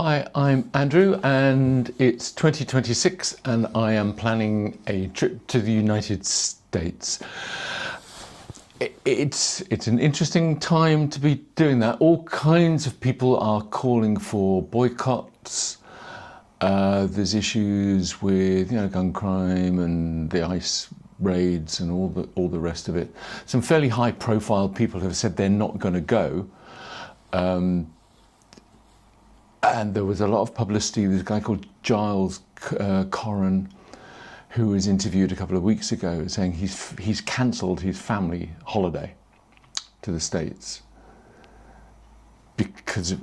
Hi, I'm Andrew, and it's 2026, and I am planning a trip to the United States. It's an interesting time to be doing that. All kinds of people are calling for boycotts. There's issues with gun crime and the ICE raids and all the rest of it. Some fairly high-profile people have said they're not going to go. And there was a lot of publicity. There's a guy called Giles Coren, who was interviewed a couple of weeks ago, saying he's cancelled his family holiday to the States because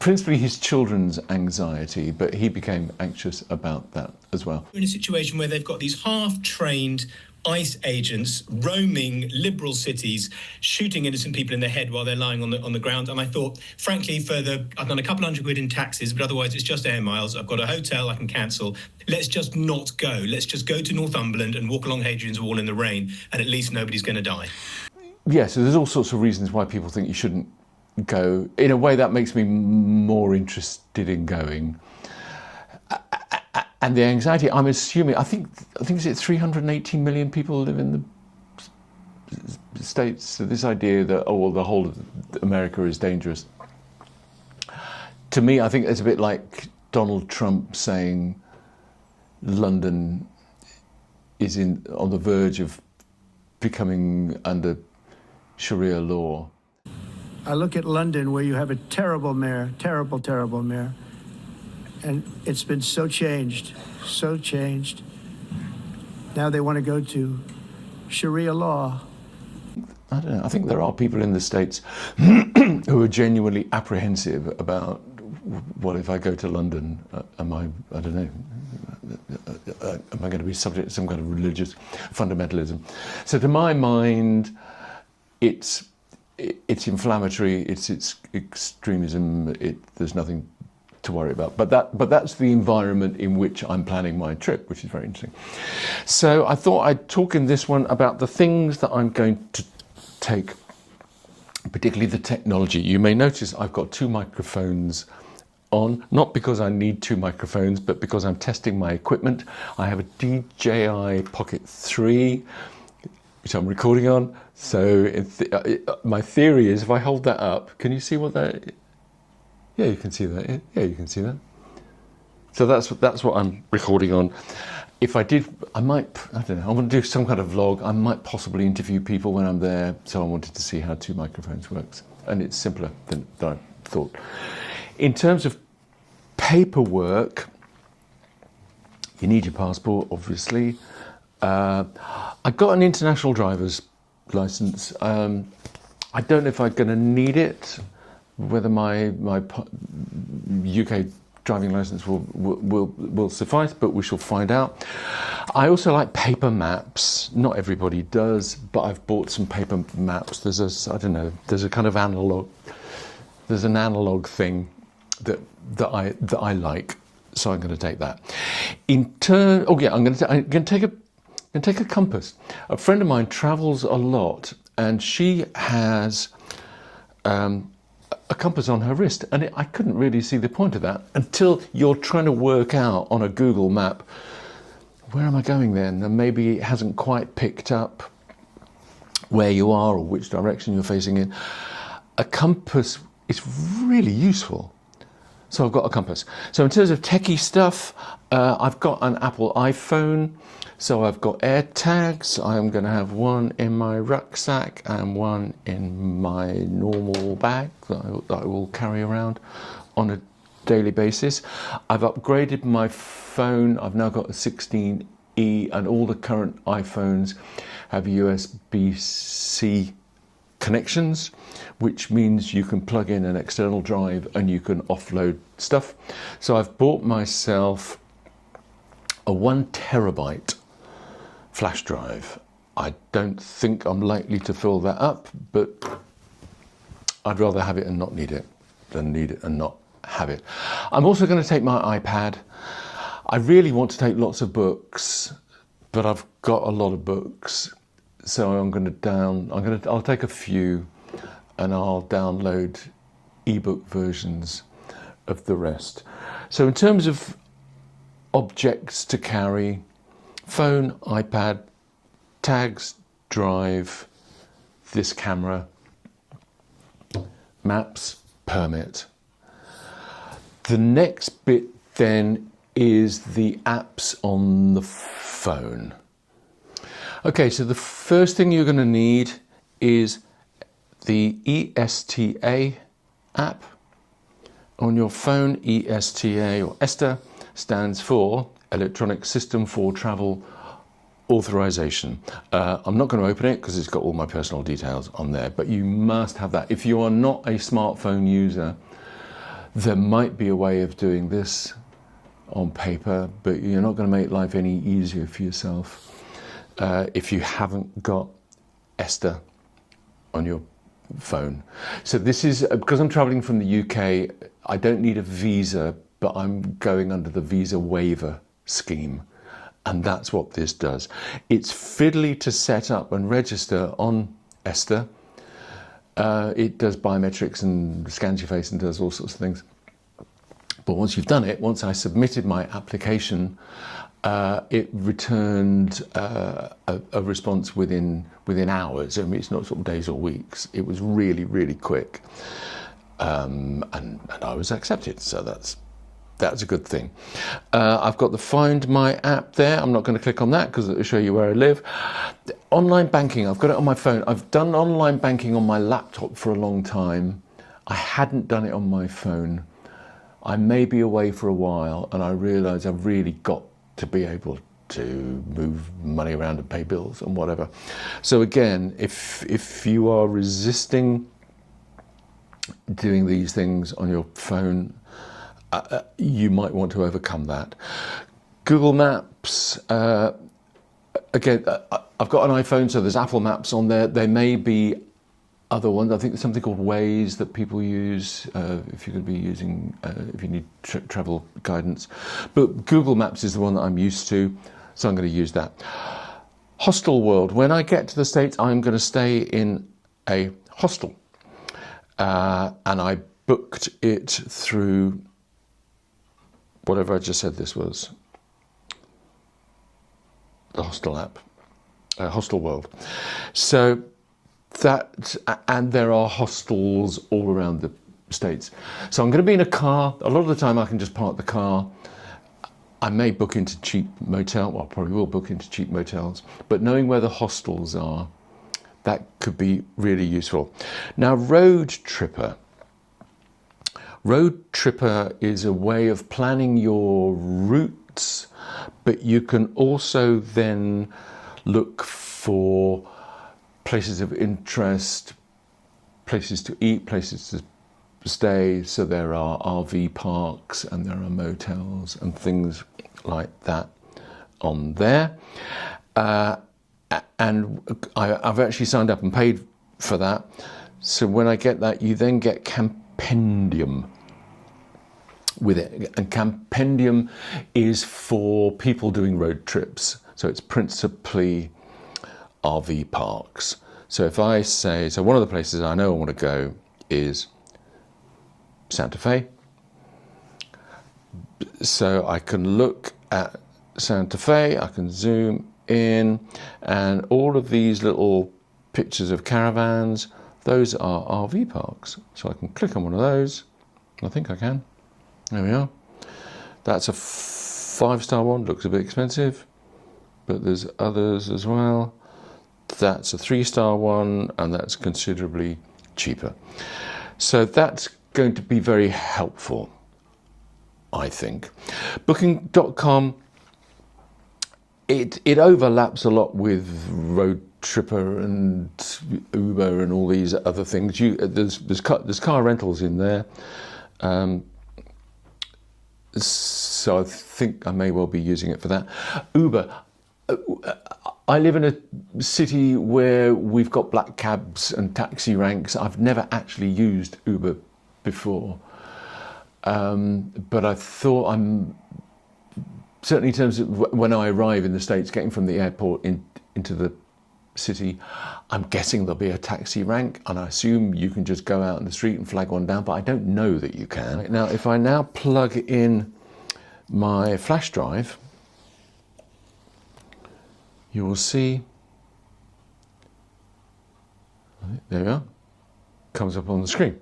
principally his children's anxiety, but he became anxious about that as well. We're in a situation where they've got these half-trained ICE agents roaming liberal cities, shooting innocent people in the head while they're lying on the ground. And I thought, frankly, I've done a couple £100 in taxes, but otherwise it's just air miles. I've got a hotel I can cancel. Let's just not go. Let's just go to Northumberland and walk along Hadrian's Wall in the rain, and at least nobody's going to die. Yeah, so there's all sorts of reasons why people think you shouldn't go. In a way, that makes me more interested in going. And the anxiety, I'm assuming, I think is it 318 million people live in the States. So this idea that, the whole of America is dangerous. To me, I think it's a bit like Donald Trump saying London is on the verge of becoming under Sharia law. I look at London, where you have a terrible mayor, terrible mayor. And it's been so changed. Now they want to go to Sharia law. I don't know. I think there are people in the States who are genuinely apprehensive about what if I go to London? Am I going to be subject to some kind of religious fundamentalism? So to my mind, it's inflammatory. It's extremism. There's nothing to worry about, but that's the environment in which I'm planning my trip, which is very interesting. So I thought I'd talk in this one about the things that I'm going to take, particularly the technology. You may notice I've got two microphones on, not because I need two microphones, but because I'm testing my equipment. I have a DJI Pocket 3, which I'm recording on. So my theory is, if I hold that up, can you see what that is? Yeah, you can see that. Yeah, you can see that. So that's what I'm recording on. If I did, I don't know, I want to do some kind of vlog. I might possibly interview people when I'm there. So I wanted to see how two microphones works. And it's simpler than I thought. In terms of paperwork, you need your passport, obviously. I got an international driver's license. I don't know if I'm going to need it, whether my UK driving license will suffice, but we shall find out. I also like paper maps. Not everybody does, but I've bought some paper maps. There's a kind of analog. There's an analog thing that I like, so I'm going to take that. I'm going to take a compass. A friend of mine travels a lot, and she has a compass on her wrist, and I couldn't really see the point of that until you're trying to work out on a Google map, where am I going then? And maybe it hasn't quite picked up where you are or which direction you're facing in. A compass is really useful. So I've got a compass. So in terms of techie stuff, I've got an Apple iPhone. So I've got AirTags. I'm going to have one in my rucksack and one in my normal bag that I will carry around on a daily basis. I've upgraded my phone. I've now got a 16E, and all the current iPhones have USB-C connections, which means you can plug in an external drive and you can offload stuff. So I've bought myself a 1 terabyte flash drive. I don't think I'm likely to fill that up, but I'd rather have it and not need it than need it and not have it. I'm also going to take my iPad. I really want to take lots of books, but I've got a lot of books, so I'll take a few, and I'll download ebook versions of the rest. So in terms of objects to carry, phone, iPad, tags, drive, this camera, maps, permit. The next bit then is the apps on the phone. Okay, so the first thing you're going to need is the ESTA app on your phone. ESTA, or ESTA, stands for Electronic System for Travel Authorization. I'm not going to open it because it's got all my personal details on there, but you must have that. If you are not a smartphone user, there might be a way of doing this on paper, but you're not going to make life any easier for yourself if you haven't got ESTA on your phone. So this is, because I'm traveling from the UK, I don't need a visa, but I'm going under the visa waiver scheme. And that's what this does. It's fiddly to set up and register on ESTA. It does biometrics and scans your face and does all sorts of things. But once you've done it, once I submitted my application, it returned a response within hours. I mean, it's not sort of days or weeks. It was really, really quick. And I was accepted, so that's a good thing. I've got the Find My app there. I'm not going to click on that because it'll show you where I live. Online banking, I've got it on my phone. I've done online banking on my laptop for a long time. I hadn't done it on my phone. I may be away for a while, and I realise I've really got to be able to move money around and pay bills and whatever. So again, if you are resisting doing these things on your phone, you might want to overcome that. Google Maps, again, I've got an iPhone, so there's Apple Maps on there. There may be other ones. I think there's something called Waze that people use if you're going to be using, if you need travel guidance. But Google Maps is the one that I'm used to, so I'm going to use that. Hostel World. When I get to the States, I'm going to stay in a hostel. And I booked it through whatever I just said this was, the hostel app, Hostel World. So that, and there are hostels all around the States. So I'm going to be in a car. A lot of the time I can just park the car. I may book into cheap motel, well, I probably will book into cheap motels, but knowing where the hostels are, that could be really useful. Now, Road Tripper. Road Tripper is a way of planning your routes, but you can also then look for places of interest, places to eat, places to stay. So there are RV parks and there are motels and things like that on there. And I've actually signed up and paid for that. So when I get that, you then get Campendium with it. And Campendium is for people doing road trips. So it's principally RV parks. So if I say, so one of the places I know I want to go is Santa Fe. So I can look at Santa Fe, I can zoom in, and all of these little pictures of caravans, those are RV parks. So I can click on one of those. I think I can. There we are. That's a 5-star one, looks a bit expensive, but there's others as well. That's a 3-star one, and that's considerably cheaper. So that's going to be very helpful, I think. Booking.com, it overlaps a lot with Road Tripper and Uber and all these other things. There's car rentals in there. So I think I may well be using it for that. Uber. I live in a city where we've got black cabs and taxi ranks. I've never actually used Uber before. But I thought I'm, certainly in terms of when I arrive in the States, getting from the airport into the city. I'm guessing there'll be a taxi rank, and I assume you can just go out in the street and flag one down, but I don't know that you can. Now, if I now plug in my flash drive, you will see, there we are, comes up on the screen.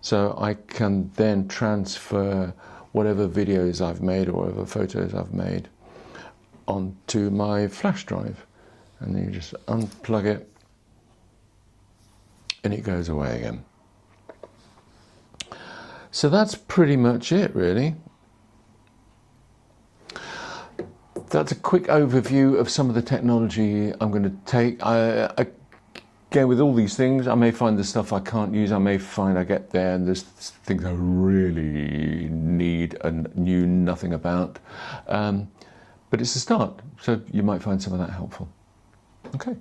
So I can then transfer whatever videos I've made or whatever photos I've made onto my flash drive. And then you just unplug it and it goes away again. So that's pretty much it, really. That's a quick overview of some of the technology I'm going to take. Again, with all these things, I may find the stuff I can't use. I may find I get there and there's things I really need and knew nothing about. But it's a start, so you might find some of that helpful. Okay.